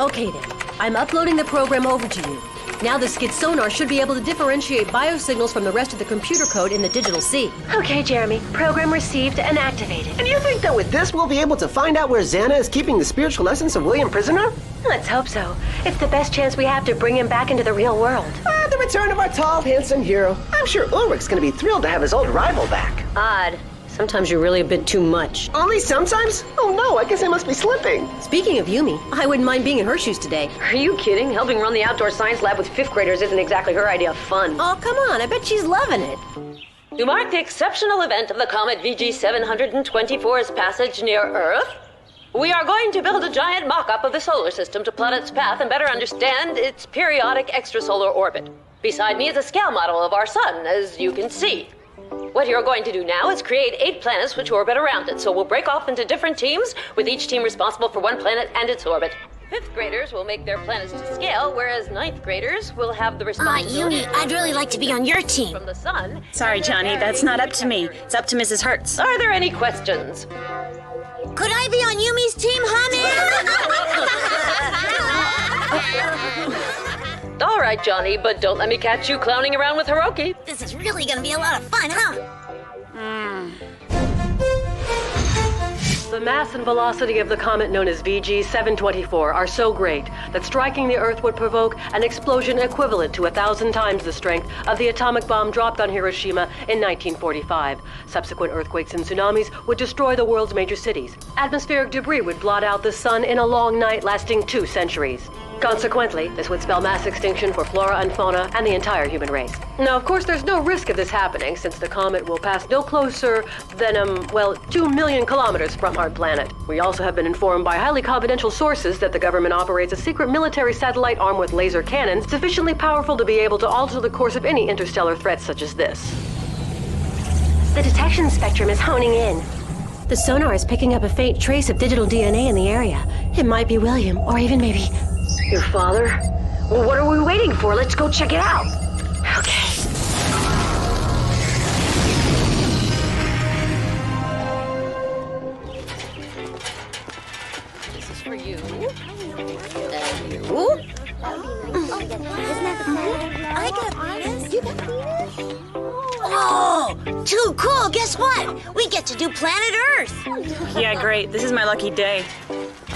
Okay then, I'm uploading the program over to you. Now the skid sonar should be able to differentiate biosignals from the rest of the computer code in the digital sea. Okay, Jeremy. Program received and activated. And you think that with this we'll be able to find out where Xana is keeping the spiritual essence of William prisoner? Let's hope so. It's the best chance we have to bring him back into the real world. The return of our tall, handsome hero. I'm sure Ulrich's gonna be thrilled to have his old rival back. Odd. Sometimes you're really a bit too much. Only sometimes? Oh no, I guess I must be slipping. Speaking of Yumi, I wouldn't mind being in her shoes today. Are you kidding? Helping run the outdoor science lab with 5th graders isn't exactly her idea of fun. Oh, come on. I bet she's loving it. To mark the exceptional event of the comet VG 724's passage near Earth, we are going to build a giant mock-up of the solar system to plot its path and better understand its periodic extrasolar orbit. Beside me is a scale model of our sun, as you can see. What you're going to do now is create 8 planets which orbit around it, so we'll break off into different teams, with each team responsible for one planet and its orbit. 5th graders will make their planets to scale, whereas 9th graders will have the responsibility... Yumi, I'd really like to be on your team. ...from the sun. Sorry, Johnny, that's not up to me. It's up to Mrs. Hertz. Are there any questions? Could I be on Yumi's team, honey? All right, Johnny, but don't let me catch you clowning around with Hiroki. This is really gonna be a lot of fun, huh? The mass and velocity of the comet known as VG 724 are so great that striking the Earth would provoke an explosion equivalent to 1,000 times the strength of the atomic bomb dropped on Hiroshima in 1945. Subsequent earthquakes and tsunamis would destroy the world's major cities. Atmospheric debris would blot out the sun in a long night lasting 2 centuries. Consequently, this would spell mass extinction for flora and fauna and the entire human race. Now, of course, there's no risk of this happening since the comet will pass no closer than, 2 million kilometers from our planet. We also have been informed by highly confidential sources that the government operates a secret military satellite armed with laser cannons sufficiently powerful to be able to alter the course of any interstellar threat such as this. The detection spectrum is honing in. The sonar is picking up a faint trace of digital DNA in the area. It might be William, or even maybe... Your father? Well, what are we waiting for? Let's go check it out. Okay. This is for you. And you? I got Venus. You got Venus? Oh, too cool. Guess what? We get to do planet Earth. Yeah, great. This is my lucky day.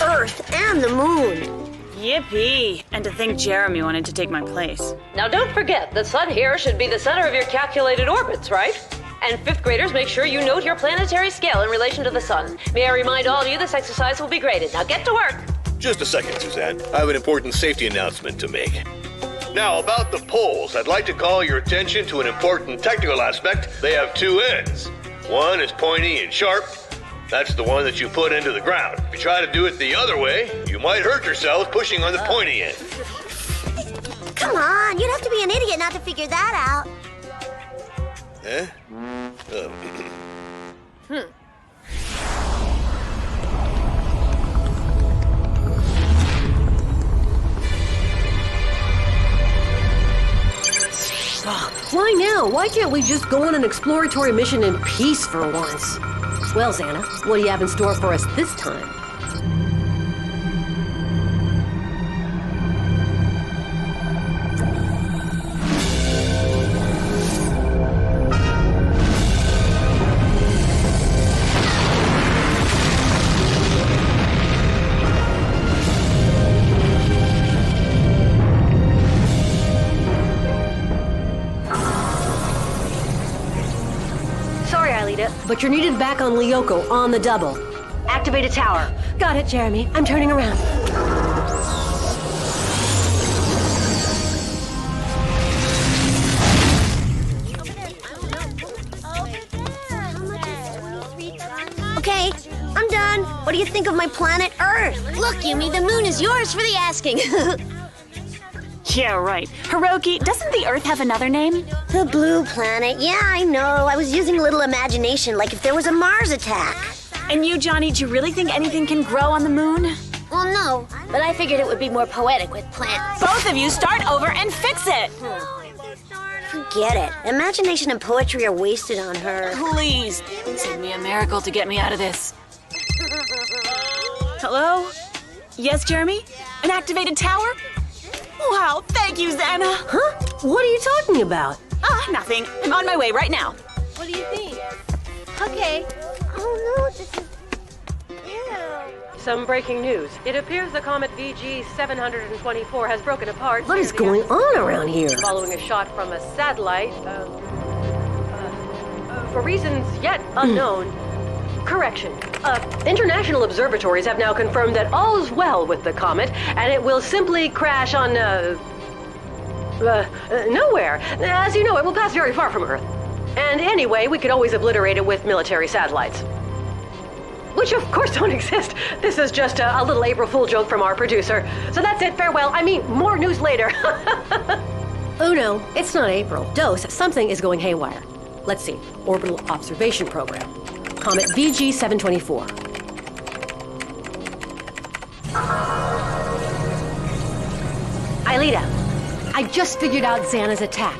Earth and the moon. Yippee! And to think Jeremy wanted to take my place. Now don't forget, the sun here should be the center of your calculated orbits, right? And 5th graders, make sure you note your planetary scale in relation to the sun. May I remind all of you this exercise will be graded. Now get to work! Just a second, Suzanne. I have an important safety announcement to make. Now, about the poles, I'd like to call your attention to an important technical aspect. They have 2 ends. One is pointy and sharp. That's the one that you put into the ground. If you try to do it the other way, you might hurt yourself pushing on the pointy end. Come on, you'd have to be an idiot not to figure that out. Eh? Why now? Why can't we just go on an exploratory mission in peace for once? Well, Xana, what do you have in store for us this time? Aelita, but you're needed back on Lyoko on the double. Activate a tower. Got it, Jeremy. I'm turning around. Okay, I'm done. What do you think of my planet Earth? Look, Yumi, the moon is yours for the asking. Yeah, right. Hiroki, doesn't the Earth have another name? The blue planet. Yeah, I know. I was using a little imagination, like if there was a Mars attack. And you, Johnny, do you really think anything can grow on the moon? Well, no, but I figured it would be more poetic with plants. Both of you start over and fix it! Forget it. Imagination and poetry are wasted on her. Please, send me a miracle to get me out of this. Hello? Yes, Jeremy? An activated tower? Wow, thank you, Xana. Huh? What are you talking about? Nothing. I'm on my way right now. What do you think? Okay. Oh, no, this is... Ew. Some breaking news. It appears the comet VG-724 has broken apart. What is going on around here? Following a shot from a satellite. For reasons yet unknown. Correction. International observatories have now confirmed that all is well with the comet, and it will simply crash on, nowhere. As you know, it will pass very far from Earth. And anyway, we could always obliterate it with military satellites. Which, of course, don't exist. This is just a little April Fool joke from our producer. So that's it. Farewell. I mean, more news later. Oh, no. It's not April. Dose, something is going haywire. Let's see. Orbital Observation Program. Comet VG-724. Aelita, I just figured out Xana's attack.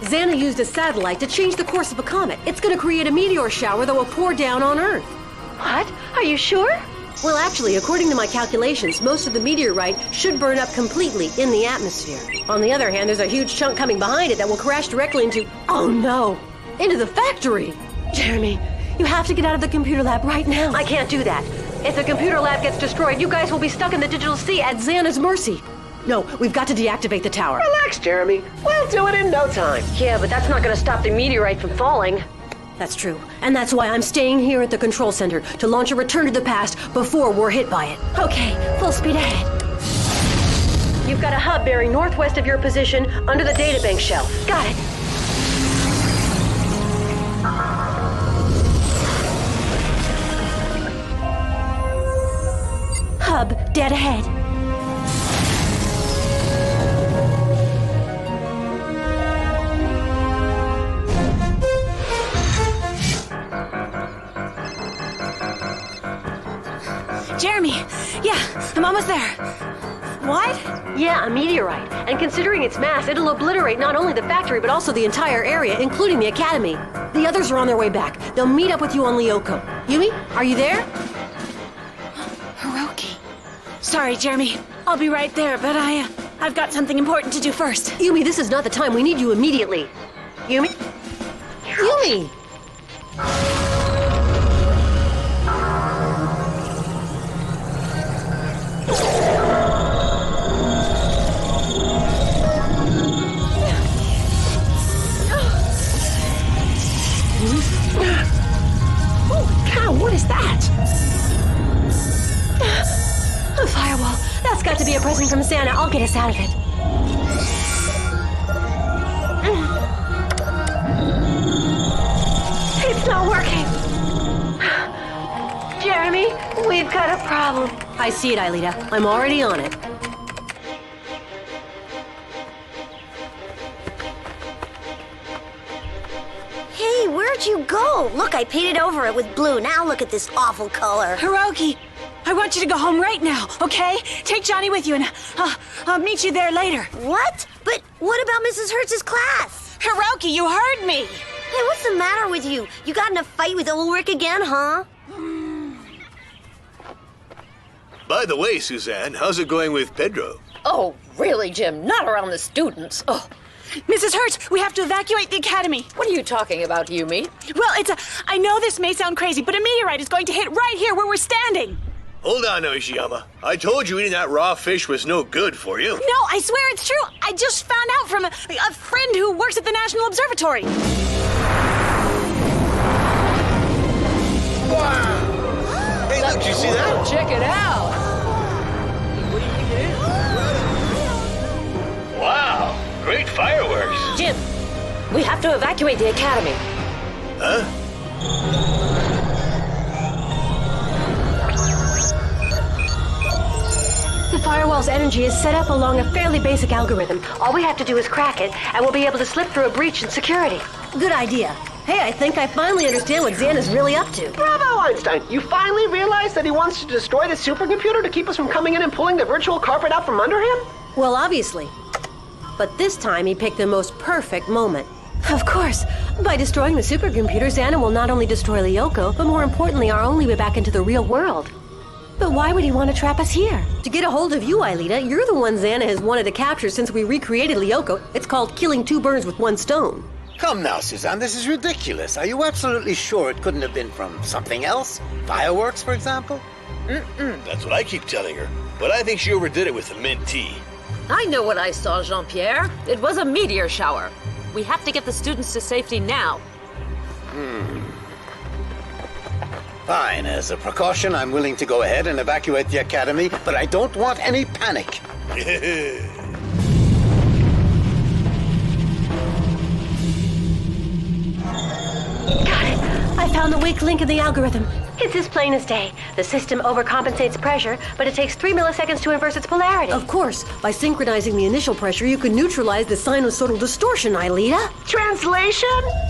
Xana used a satellite to change the course of a comet. It's going to create a meteor shower that will pour down on Earth. What? Are you sure? Well, actually, according to my calculations, most of the meteorite should burn up completely in the atmosphere. On the other hand, there's a huge chunk coming behind it that will crash directly into... Oh, no! Into the factory! Jeremy, you have to get out of the computer lab right now. I can't do that. If the computer lab gets destroyed, you guys will be stuck in the digital sea at Xana's mercy. No, we've got to deactivate the tower. Relax, Jeremy. We'll do it in no time. Yeah, but that's not going to stop the meteorite from falling. That's true. And that's why I'm staying here at the control center to launch a return to the past before we're hit by it. Okay, full speed ahead. You've got a hub bearing northwest of your position under the databank shelf. Got it. Hub dead ahead. Jeremy, yeah, I'm almost there. What? Yeah, a meteorite. And considering its mass, it'll obliterate not only the factory, but also the entire area, including the academy. The others are on their way back. They'll meet up with you on Lyoko. Yumi, are you there? Hiroki. Sorry, Jeremy. I'll be right there, but I've got something important to do first. Yumi, this is not the time. We need you immediately. Yumi? Yumi! Holy cow, what is that? A firewall. That's got to be a present from Santa. I'll get us out of it. It's not working. Jeremy, we've got a problem. I see it, Aelita. I'm already on it. Hey, where'd you go? Look, I painted over it with blue. Now look at this awful color. Hiroki, I want you to go home right now, okay? Take Johnny with you and I'll meet you there later. What? But what about Mrs. Hertz's class? Hiroki, you heard me! Hey, what's the matter with you? You got in a fight with Ulrich again, huh? By the way, Suzanne, how's it going with Pedro? Oh, really, Jim? Not around the students. Oh, Mrs. Hertz, we have to evacuate the academy. what are you talking about, Yumi? Well, I know this may sound crazy, but a meteorite is going to hit right here where we're standing. Hold on, Ishiyama. I told you eating that raw fish was no good for you. No, I swear it's true. I just found out from a friend who works at the National Observatory. Wow! Hey, look, did you see that? Check it out! What do you think it is? Wow! Great fireworks! Jim, we have to evacuate the academy. Huh? The firewall's energy is set up along a fairly basic algorithm. All we have to do is crack it, and we'll be able to slip through a breach in security. Good idea. Hey, I think I finally understand what Xana's really up to. Bravo, Einstein. You finally realized that he wants to destroy the supercomputer to keep us from coming in and pulling the virtual carpet out from under him? Well, obviously. But this time he picked the most perfect moment. Of course. By destroying the supercomputer, Xana will not only destroy Lyoko, but more importantly, our only way back into the real world. But why would he want to trap us here? To get a hold of you, Aelita, you're the one Xana has wanted to capture since we recreated Lyoko. It's called killing two birds with one stone. Come now, Suzanne, this is ridiculous. Are you absolutely sure it couldn't have been from something else? Fireworks, for example? That's what I keep telling her. But I think she overdid it with the mint tea. I know what I saw, Jean-Pierre. It was a meteor shower. We have to get the students to safety now. Fine. As a precaution, I'm willing to go ahead and evacuate the academy, but I don't want any panic. Got it! I found the weak link in the algorithm. It's as plain as day. The system overcompensates pressure, but it takes 3 milliseconds to inverse its polarity. Of course. By synchronizing the initial pressure, you can neutralize the sinusoidal distortion, Aelita. Translation?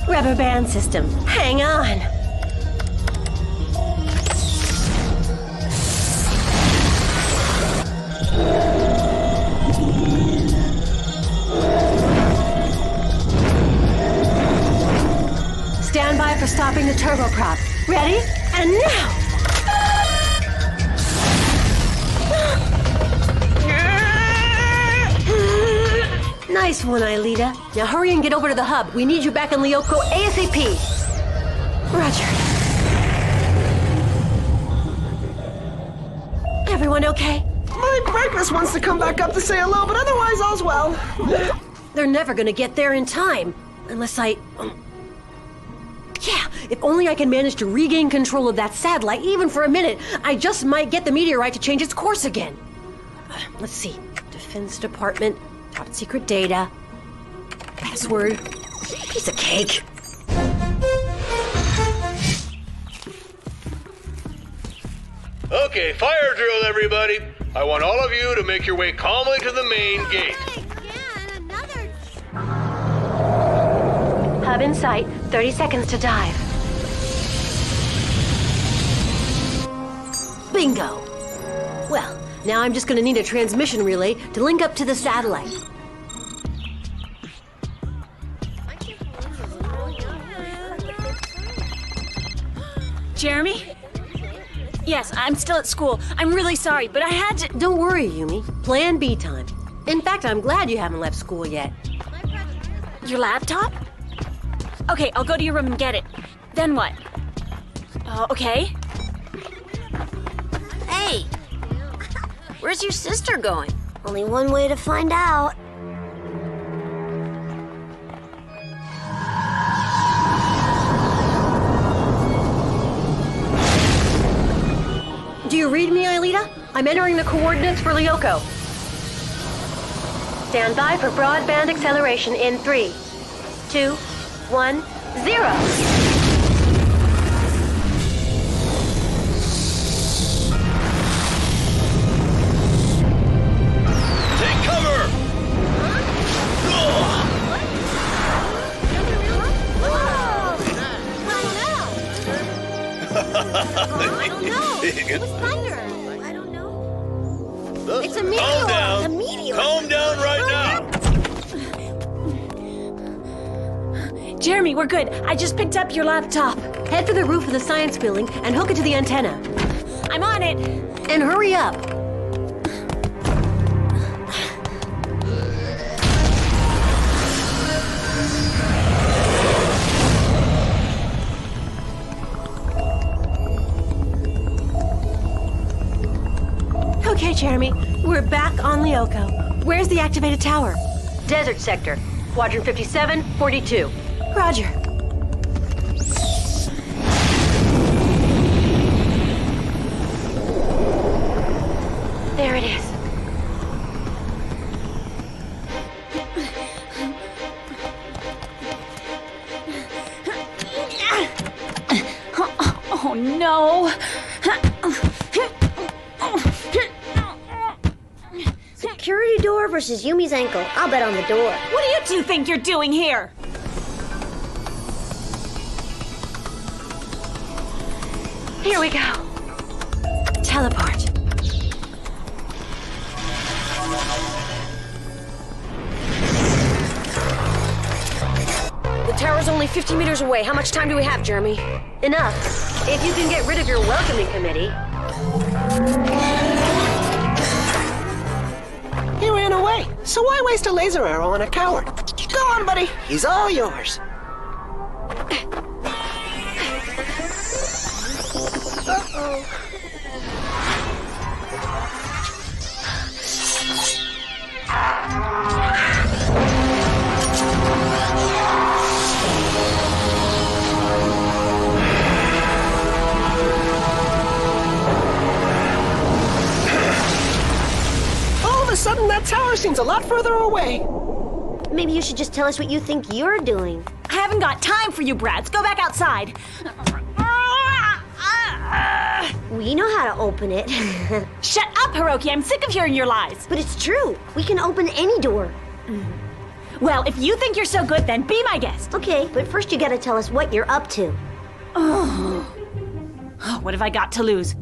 Rubber band system. Hang on. Stand by for stopping the turboprop. Ready? And now! Nice one, Aelita. Now hurry and get over to the hub. We need you back in Lyoko ASAP. Roger. Everyone okay? My breakfast wants to come back up to say hello, but otherwise all's well. They're never gonna get there in time. Unless I... Yeah, if only I can manage to regain control of that satellite, even for a minute, I just might get the meteorite to change its course again. Let's see. Defense Department, top secret data, password, piece of cake. Okay, fire drill, everybody. I want all of you to make your way calmly to the main gate. Hub in sight, 30 seconds to dive. Bingo! Well, now I'm just gonna need a transmission relay to link up to the satellite. Jeremy? Yes, I'm still at school. I'm really sorry, but I had to... Don't worry, Yumi. Plan B time. In fact, I'm glad you haven't left school yet. Your laptop? Okay, I'll go to your room and get it. Then what? Okay. Hey! Where's your sister going? Only one way to find out. Do you read me, Aelita? I'm entering the coordinates for Lyoko. Stand by for broadband acceleration in 3, 2, 1, 0. Take cover! I don't know. It was thunder. I don't know. It's a meteor. Calm down. It's a meteor. Calm down right now. Jeremy, we're good. I just picked up your laptop. Head for the roof of the science building and hook it to the antenna. I'm on it. And hurry up. Okay, Jeremy. We're back on Lyoko. Where's the activated tower? Desert sector, quadrant 5742. Roger. Oh, no. Security door versus Yumi's ankle. I'll bet on the door. What do you two think you're doing here? Here we go. Teleport. The tower's only 50 meters away. How much time do we have, Jeremy? Enough. If you can get rid of your welcoming committee. He ran away, so why waste a laser arrow on a coward? Go on, buddy. He's all yours. Uh-oh. All of a sudden, that tower seems a lot further away. Maybe you should just tell us what you think you're doing. I haven't got time for you brats. Go back outside. We know how to open it. Shut up, Hiroki. I'm sick of hearing your lies. But it's true. We can open any door. Well, if you think you're so good, then be my guest. Okay, but first you gotta tell us what you're up to. Oh, what have I got to lose?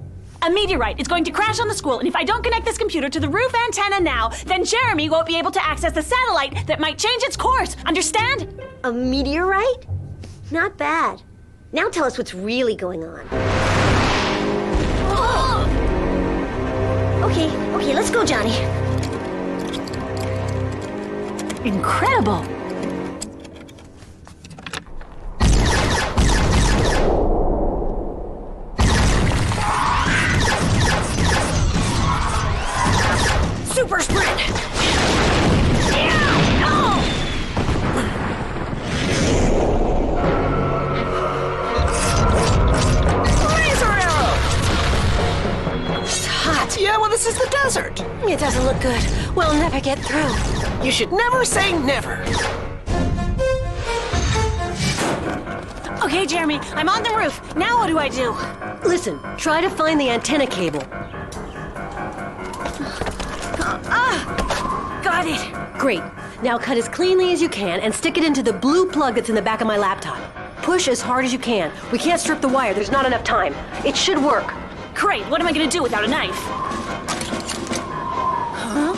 A meteorite is going to crash on the school, and if I don't connect this computer to the roof antenna now, then Jeremy won't be able to access the satellite that might change its course. Understand? A meteorite? Not bad. Now tell us what's really going on. Okay, let's go, Johnny. Incredible. Super sprint! Laser arrow! It's hot. Yeah, well, this is the desert. It doesn't look good. We'll never get through. You should never say never. Okay, Jeremy, I'm on the roof. Now what do I do? Listen, try to find the antenna cable. Got it. Great. Now cut as cleanly as you can and stick it into the blue plug that's in the back of my laptop. Push as hard as you can. We can't strip the wire. There's not enough time. It should work. Great. What am I going to do without a knife? Huh?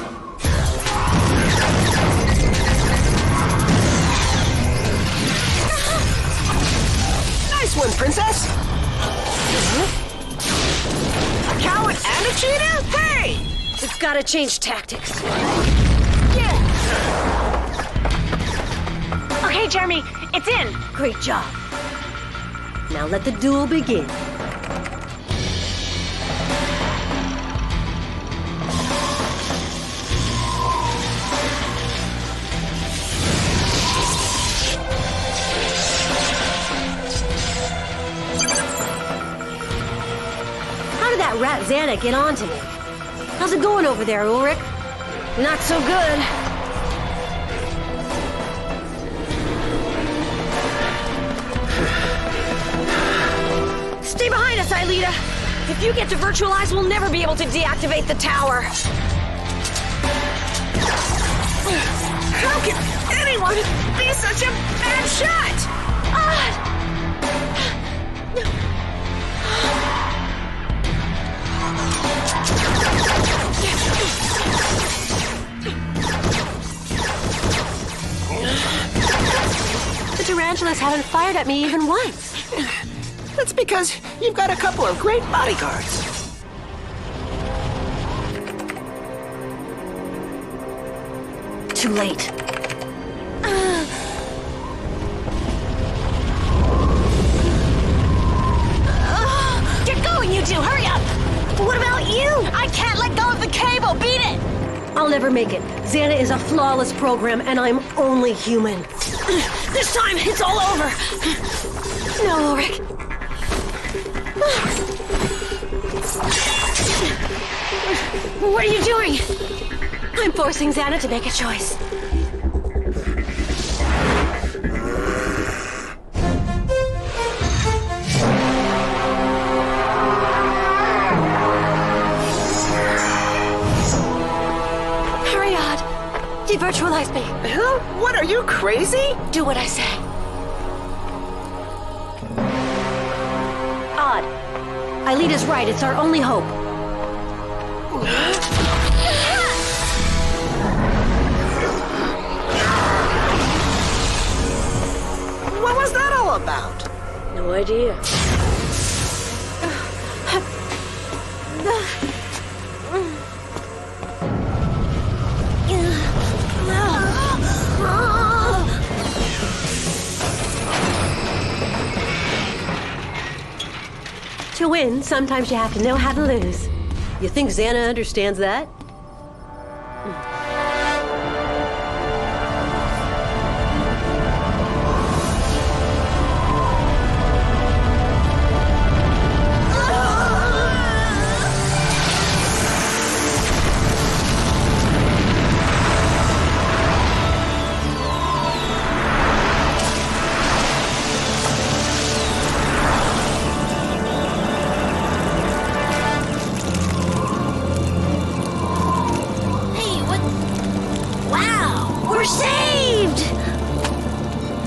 Nice one, princess. A coward and a cheater? Hey! We've got to change tactics. Okay, Jeremy, it's in. Great job. Now let the duel begin. How did that rat Xana get onto me? How's it going over there, Ulrich? Not so good. Stay behind us, Aelita. If you get to virtualize, we'll never be able to deactivate the tower. How can anyone be such a bad shot? The tarantulas haven't fired at me even once. That's because you've got a couple of great bodyguards. Too late. Get going, you two. Hurry up. What about you? I can't let go of the cable. Beat it. I'll never make it. Xana is a flawless program, and I'm only human. This time, it's all over. No, Ulrich. What are you doing? I'm forcing Xana to make a choice. Stabilize me. Huh? What, are you crazy? Do what I say. Odd. Aelita's right. It's our only hope. What was that all about? No idea. To win, sometimes you have to know how to lose. You think Xana understands that?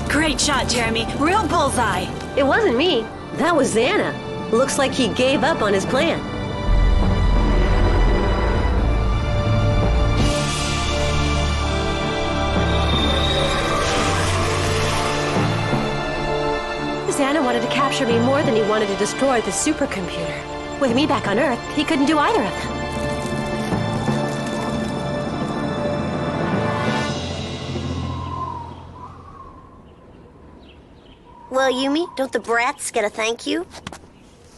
Great shot, Jeremy. Real bullseye. It wasn't me. That was Xana. Looks like he gave up on his plan. Xana wanted to capture me more than he wanted to destroy the supercomputer. With me back on Earth, he couldn't do either of them. Well, Yumi, don't the brats get a thank you?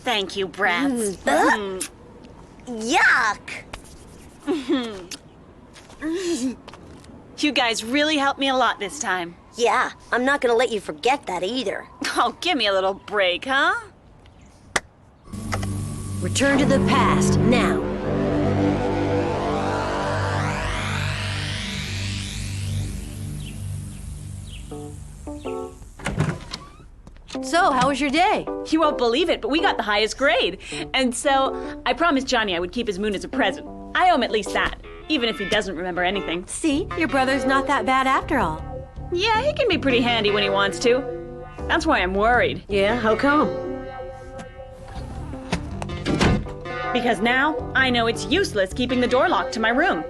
Thank you, brats. Yuck! You guys really helped me a lot this time. Yeah, I'm not gonna let you forget that either. Oh, give me a little break, huh? Return to the past, now. So, how was your day? You won't believe it, but we got the highest grade. And so, I promised Johnny I would keep his moon as a present. I owe him at least that, even if he doesn't remember anything. See, your brother's not that bad after all. Yeah, he can be pretty handy when he wants to. That's why I'm worried. Yeah, how come? Because now, I know it's useless keeping the door locked to my room.